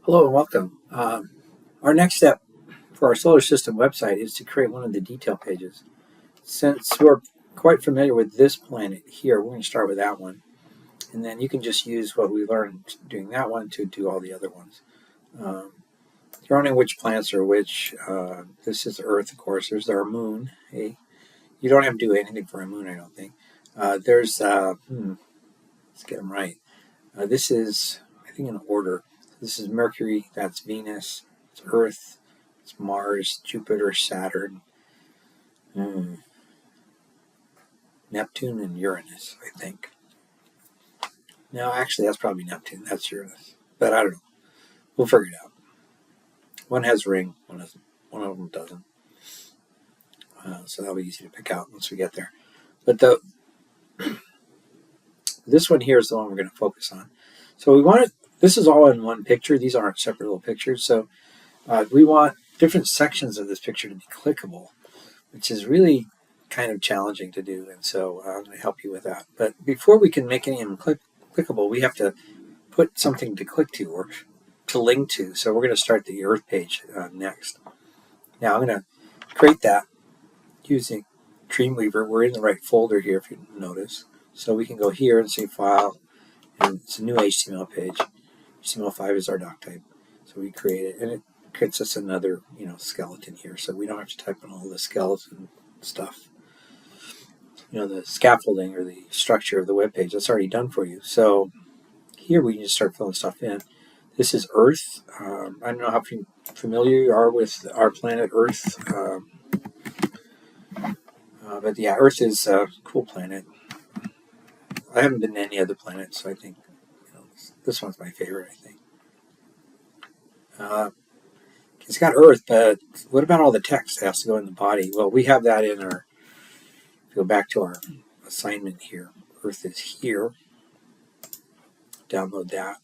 Hello and welcome. Our next step for our solar system website is to create one of the detail pages. Since we're quite familiar with this planet here, we're going to start with that one. And then you can just use what we learned doing that one to do all the other ones. You're wondering which planets are which. This is Earth, of course. There's our moon. Hey, you don't have to do anything for a moon, I don't think. Let's get them right. This is, I think, in order. This is Mercury, that's Venus, it's Earth, it's Mars, Jupiter, Saturn, Neptune, and Uranus, I think. No, actually, that's probably Neptune. That's Uranus. But I don't know. We'll figure it out. One has a ring, one of them doesn't. So that'll be easy to pick out once we get there. But this one here is the one we're going to focus on. So this is all in one picture. These aren't separate little pictures. So we want different sections of this picture to be clickable, which is really kind of challenging to do. And so I'm going to help you with that. But before we can make any of them clickable, we have to put something to click to or to link to. So we're going to start the Earth page next. Now I'm going to create that using Dreamweaver. We're in the right folder here, if you notice. So we can go here and say File, and it's a new HTML page. HTML5 is our doc type. So we create it, and it creates us another, skeleton here. So we don't have to type in all the skeleton stuff. The scaffolding or the structure of the web page, that's already done for you. So here we can just start filling stuff in. This is Earth. I don't know how familiar you are with our planet Earth. But yeah, Earth is a cool planet. I haven't been to any other planet, so I think this one's my favorite, I think. It's got Earth, but what about all the text that has to go in the body? Well, we have that in our, go back to our assignment here. Earth is here. Download that.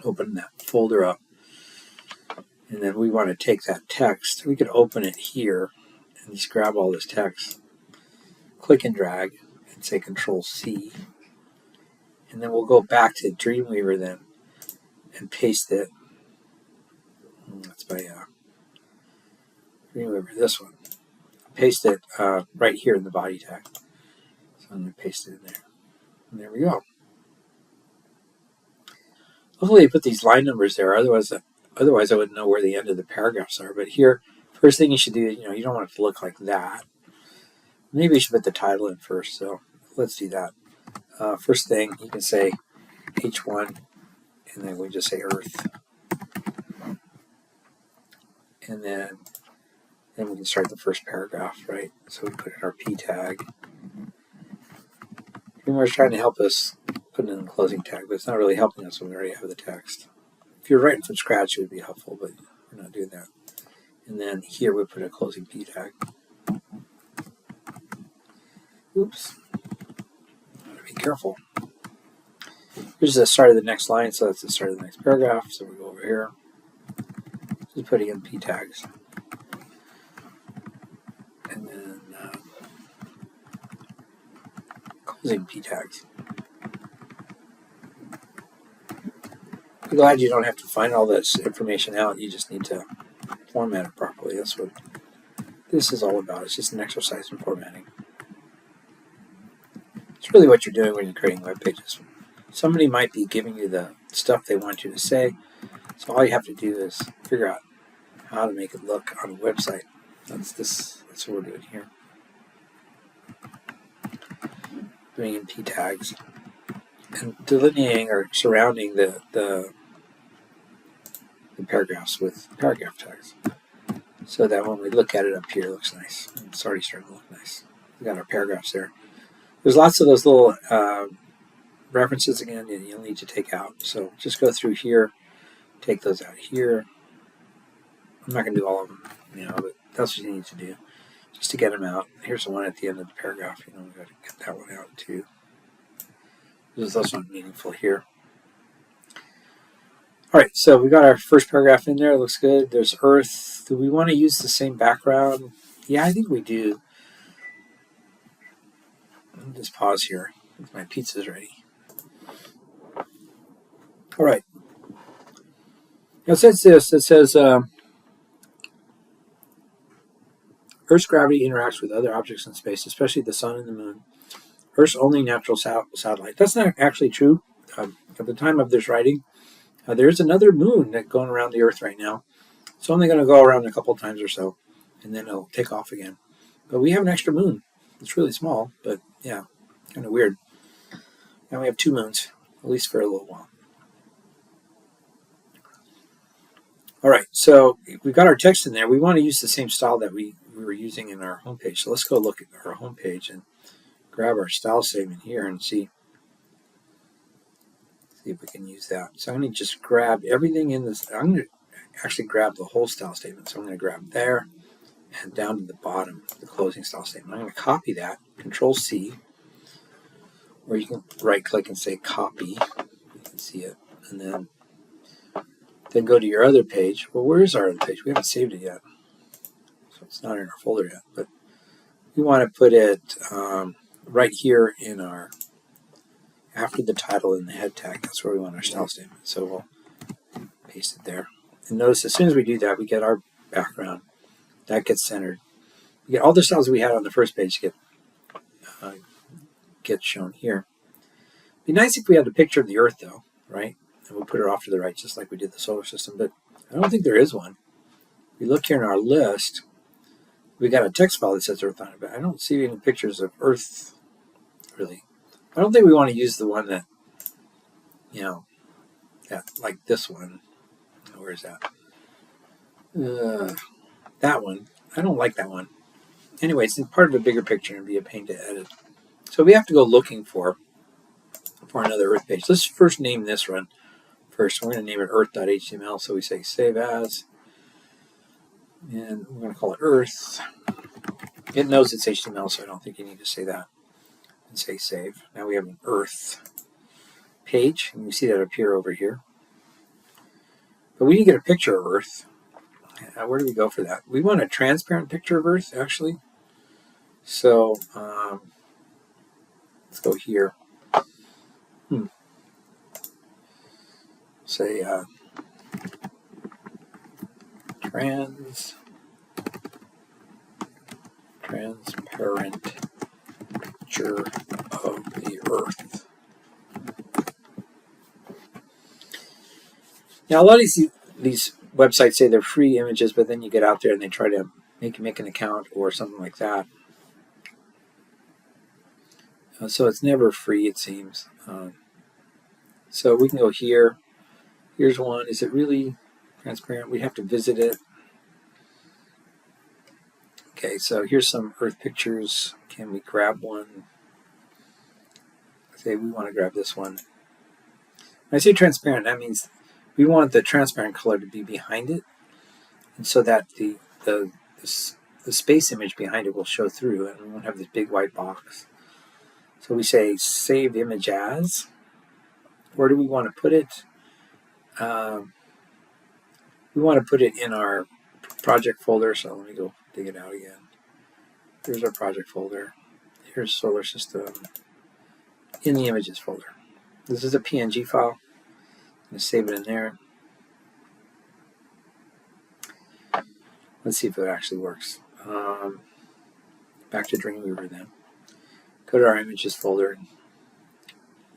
Open that folder up. And then we want to take that text. We could open it here and just grab all this text. Click and drag and say Control-C. And then we'll go back to Dreamweaver then and paste it. That's by Dreamweaver, this one. Paste it right here in the body tag. So I'm going to paste it in there. And there we go. Hopefully you put these line numbers there, otherwise I wouldn't know where the end of the paragraphs are. But here, first thing you should do, you don't want it to look like that. Maybe you should put the title in first, so let's do that. First thing, you can say H1, and then we just say Earth. And then we can start the first paragraph, right? So we put in our P tag. Dreamweaver's trying to help us put in the closing tag, but it's not really helping us when we already have the text. If you're writing from scratch, it would be helpful, but we're not doing that. And then here we put a closing P tag. Oops. Gotta be careful. Here's the start of the next line, so that's the start of the next paragraph. So we go over here. Just putting in P tags. And then closing P tags. I'm glad you don't have to find all this information out. You just need to format it properly. That's what this is all about. It's just an exercise in formatting. It's really what you're doing when you're creating web pages. Somebody might be giving you the stuff they want you to say, so all you have to do is figure out how to make it look on a website. That's what we're doing here. Doing in P tags and delineating or surrounding the paragraphs with paragraph tags, so that when we look at it up here, it looks nice. It's already starting to look nice. We got our paragraphs there. There's lots of those little references again that you'll need to take out. So just go through here, take those out here. I'm not going to do all of them, but that's what you need to do just to get them out. Here's the one at the end of the paragraph. We've got to get that one out too. This is also meaningful here. All right, so we got our first paragraph in there. It looks good. There's Earth. Do we want to use the same background? Yeah, I think we do. Let me just pause here. My pizza's ready. All right. Now, it says this. It says Earth's gravity interacts with other objects in space, especially the sun and the moon. Earth's only natural satellite. That's not actually true. At the time of this writing, there's another moon that's going around the Earth right now. It's only going to go around a couple of times or so, and then it'll take off again. But we have an extra moon. It's really small, but yeah, kind of weird. Now we have 2 moons, at least for a little while. All right, so we've got our text in there. We want to use the same style that we were using in our homepage. So let's go look at our homepage and grab our style statement here and see if we can use that. So I'm going to just grab everything in this. I'm going to actually grab the whole style statement. So I'm going to grab there and down to the bottom, the closing style statement. I'm going to copy that, Control C, or you can right click and say copy. You can see it. And then go to your other page. Well, where is our other page? We haven't saved it yet. So it's not in our folder yet. But we want to put it right here in our, after the title and the head tag. That's where we want our style statement. So we'll paste it there. And notice as soon as we do that, we get our background. That gets centered. We get all the styles we had on the first page get shown here. It'd be nice if we had a picture of the Earth, though, right? And we'll put it off to the right, just like we did the solar system. But I don't think there is one. If we look here in our list, we got a text file that says Earth on it, but I don't see any pictures of Earth, really. I don't think we want to use the one that, like this one. Where is that? That one. I don't like that one. Anyway, it's part of a bigger picture and be a pain to edit. So we have to go looking for another Earth page. Let's first name this one first. We're going to name it earth.html. So we say save as, and we're going to call it Earth. It knows it's HTML, so I don't think you need to say that. And say save. Now we have an Earth page, and you see that appear over here. But we need to get a picture of Earth. Where do we go for that? We want a transparent picture of Earth, actually. So let's go here. Say transparent picture of the Earth. Now, a lot of these websites say they're free images, but then you get out there and they try to make an account or something like that. So it's never free, it seems. So we can go here. Here's one. Is it really transparent? We have to visit it. Okay, so here's some Earth pictures. Can we grab one? Say we want to grab this one. When I say transparent, that means we want the transparent color to be behind it, and so that the space image behind it will show through, and we won't have this big white box. So we say save image as. Where do we want to put it? We want to put it in our project folder. So let me go dig it out again. Here's our project folder. Here's solar system in the images folder. This is a PNG file. I'm going to save it in there. Let's see if it actually works. Back to Dreamweaver then. Go to our images folder.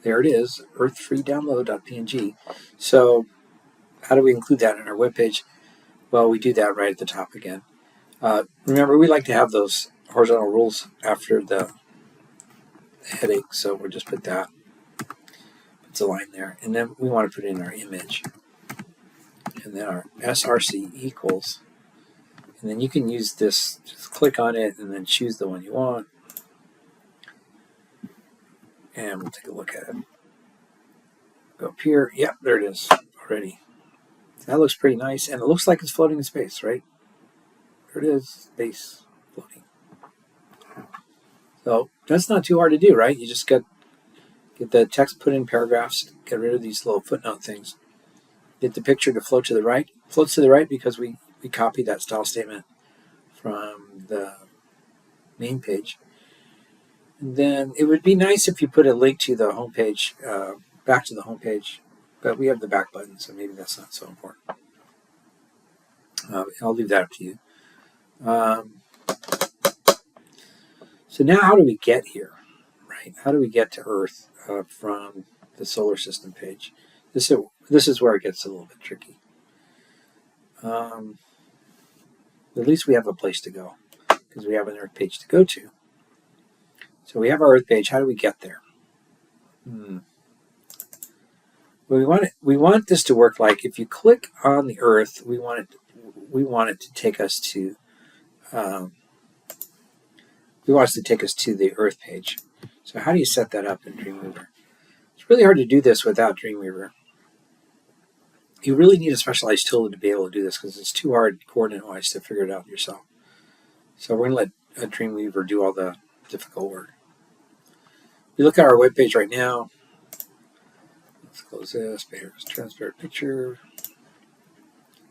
There it is, earthfreedownload.png. So how do we include that in our webpage? Well, we do that right at the top again. Remember, we like to have those horizontal rules after the heading, so we'll just put that. It's a line there. And then we want to put in our image. And then our src equals. And then you can use this, just click on it and then choose the one you want. And we'll take a look at it. Go up here. Yep, there it is already. That looks pretty nice, and it looks like it's floating in space, right? There it is, space floating. So that's not too hard to do, right? You just get the text put in paragraphs, get rid of these little footnote things. Get the picture to float to the right. It floats to the right because we copied that style statement from the main page. And then it would be nice if you put a link to the homepage, back to the homepage, but we have the back button, so maybe that's not so important. I'll leave that up to you. So now how do we get here, right? How do we get to Earth from the solar system page? This is where it gets a little bit tricky. At least we have a place to go because we have an Earth page to go to. So we have our Earth page. How do we get there? Well, we want this to work like if you click on the Earth, we want it to take us to the Earth page. So how do you set that up in Dreamweaver? It's really hard to do this without Dreamweaver. You really need a specialized tool to be able to do this because it's too hard coordinate-wise to figure it out yourself. So we're going to let Dreamweaver do all the difficult work. We look at our web page right now. Let's close this. Transparent picture.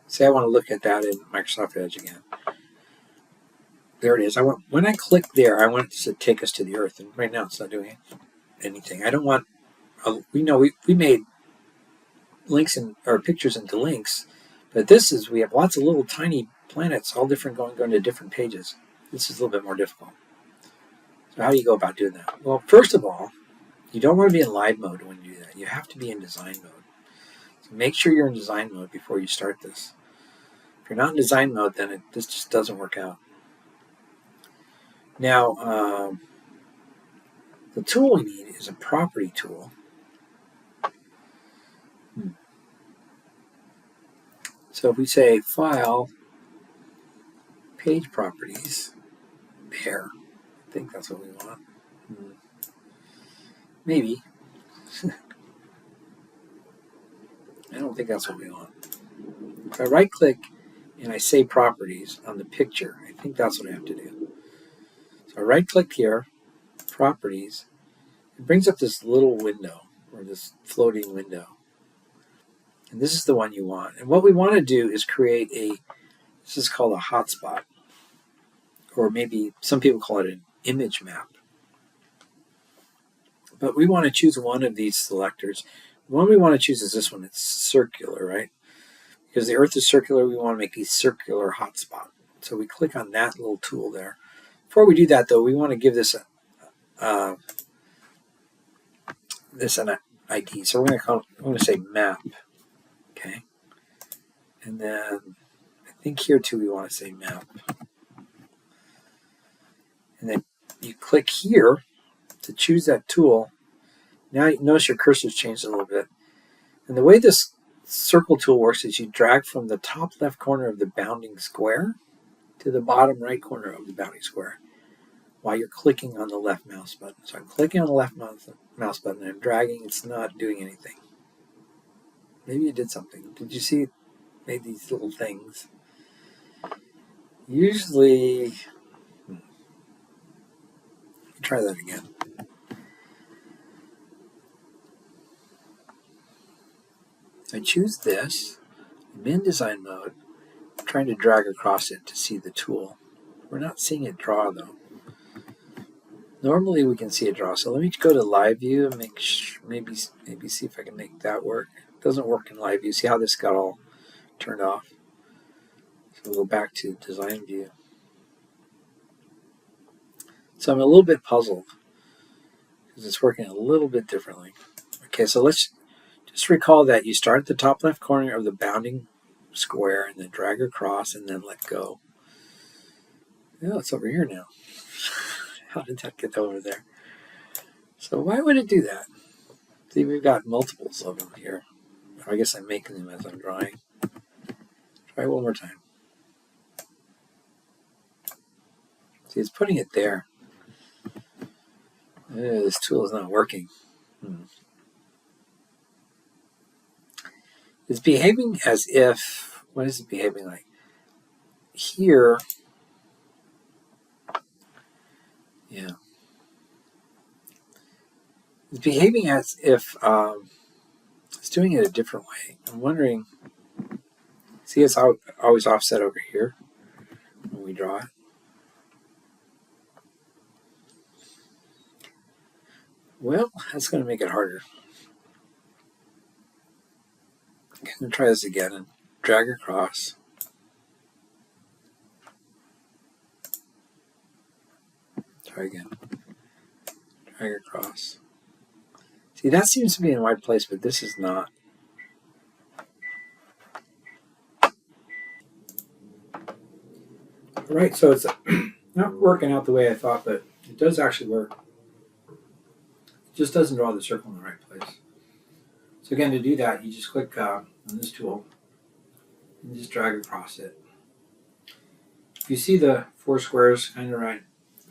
Say I want to look at that in Microsoft Edge again. There it is. When I click there, I want it to take us to the Earth, and right now it's not doing anything. I don't want. We made links or pictures into links, but we have lots of little tiny planets, all different, going to different pages. This is a little bit more difficult. So how do you go about doing that? Well, first of all, you don't want to be in live mode when you do that. You have to be in design mode. So make sure you're in design mode before you start this. If you're not in design mode, then this just doesn't work out. Now, the tool we need is a property tool. So if we say File, Page Properties, Pair, I think that's what we want. Maybe. I don't think that's what we want. If I right-click and I say Properties on the picture, I think that's what I have to do. So I right-click here, Properties. It brings up this little window, or this floating window. And this is the one you want. And what we want to do is create this is called a hotspot. Or maybe some people call it an image map. But we want to choose one of these selectors. The one we want to choose is this one. It's circular, right? Because the Earth is circular, we want to make a circular hotspot. So we click on that little tool there. Before we do that, though, we want to give this an ID. So we're going to say map. Okay. And then I think here too we want to say map. And then you click here to choose that tool. Now you notice your cursor's changed a little bit. And the way this circle tool works is you drag from the top left corner of the bounding square to the bottom right corner of the bounding square while you're clicking on the left mouse button. So I'm clicking on the left mouse button and I'm dragging. It's not doing anything. Maybe it did something. Did you see it made these little things? Usually, try that again. I choose this. I'm in design mode. I'm trying to drag across it to see the tool. We're not seeing it draw though. Normally we can see it draw. So let me go to live view and maybe see if I can make that work. It doesn't work in live view. See how this got all turned off? So we'll go back to design view. So I'm a little bit puzzled because it's working a little bit differently. Okay, so let's just recall that you start at the top left corner of the bounding square and then drag across and then let go. Oh, it's over here now. How did that get over there? So why would it do that? See, we've got multiples of them here. I guess I'm making them as I'm drawing. Try one more time. See, it's putting it there. This tool is not working. It's behaving as if, what is it behaving like? Here, yeah. It's behaving as if it's doing it a different way. I'm wondering, see it's always offset over here when we draw it. Well, that's going to make it harder. I'm going to try this again and drag across. Try again. Drag across. See, that seems to be in the right place, but this is not. All right, so it's not working out the way I thought, but it does actually work. It just doesn't draw the circle in the right place. So again, to do that, you just click on this tool and just drag across it. If you see the 4 squares kind of right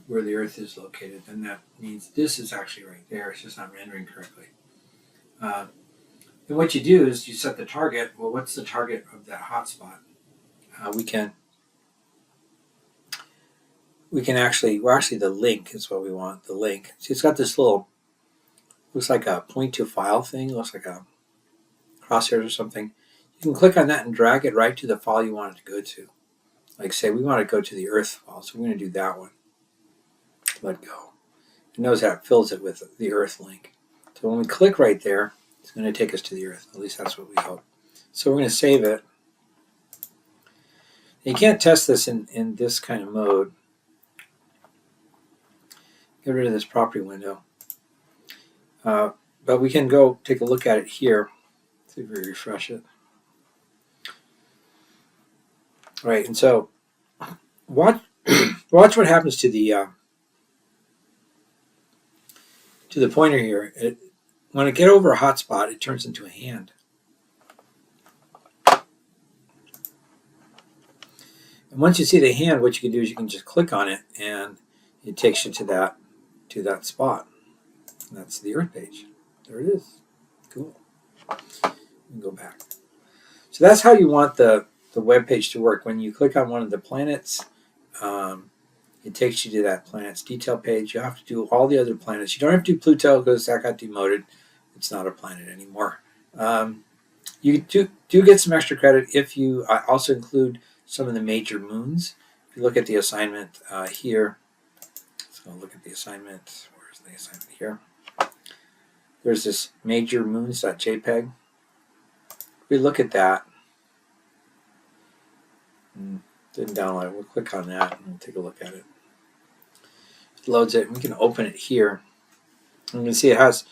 where the Earth is located, then that means this is actually right there. It's just not rendering correctly. And what you do is you set the target. Well, what's the target of that hotspot? We can actually, the link is what we want, the link. See, it's got this little, looks like a point to file thing, looks like a crosshairs or something. You can click on that and drag it right to the file you want it to go to. Like say we want to go to the Earth file, so we're going to do that one. Let go. It knows how it fills it with the Earth link. So when we click right there, it's going to take us to the Earth. At least that's what we hope. So we're going to save it. You can't test this in this kind of mode. Get rid of this property window. But we can go take a look at it here. See if we refresh it. All right, and so watch what happens to the pointer here. When it get over a hotspot, it turns into a hand. And once you see the hand, what you can do is you can just click on it, and it takes you to that spot. And that's the Earth page. There it is. Cool. And go back. So that's how you want the web page to work. When you click on one of the planets, it takes you to that planet's detail page. You have to do all the other planets. You don't have to do Pluto because that got demoted. It's not a planet anymore. You do get some extra credit if you also include some of the major moons. If you look at the assignment here, let's go look at the assignment. Where's the assignment here? There's this major moons.jpg. We look at that. Didn't download it. We'll click on that and we'll take a look at it. It loads it. We can open it here. And you can see it has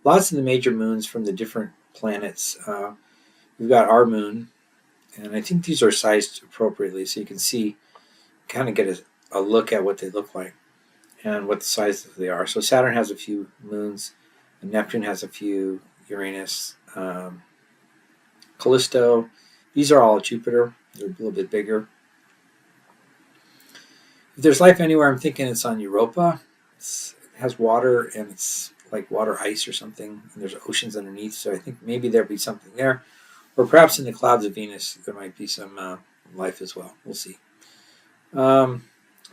lots of the major moons from the different planets. We've got our moon, and I think these are sized appropriately, so you can see, kind of get a look at what they look like and what the size they are. So Saturn has a few moons, and Neptune has a few, Uranus, Callisto. These are all Jupiter. They're a little bit bigger. If there's life anywhere, I'm thinking it's on Europa. It has water, and it's like water ice or something, and there's oceans underneath, so I think maybe there'll be something there. Or perhaps in the clouds of Venus, there might be some life as well. We'll see. But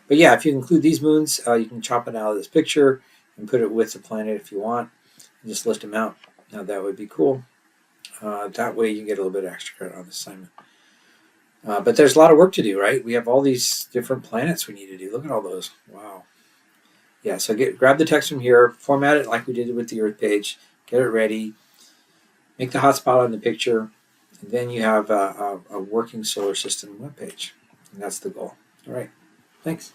yeah, if you include these moons, you can chop it out of this picture and put it with the planet if you want. And just list them out. Now that would be cool. That way you get a little bit of extra credit on the assignment. But there's a lot of work to do, right? We have all these different planets we need to do. Look at all those. Wow. Yeah, so grab the text from here, format it like we did with the Earth page, get it ready, make the hotspot on the picture, and then you have a working solar system web page. And that's the goal. All right. Thanks.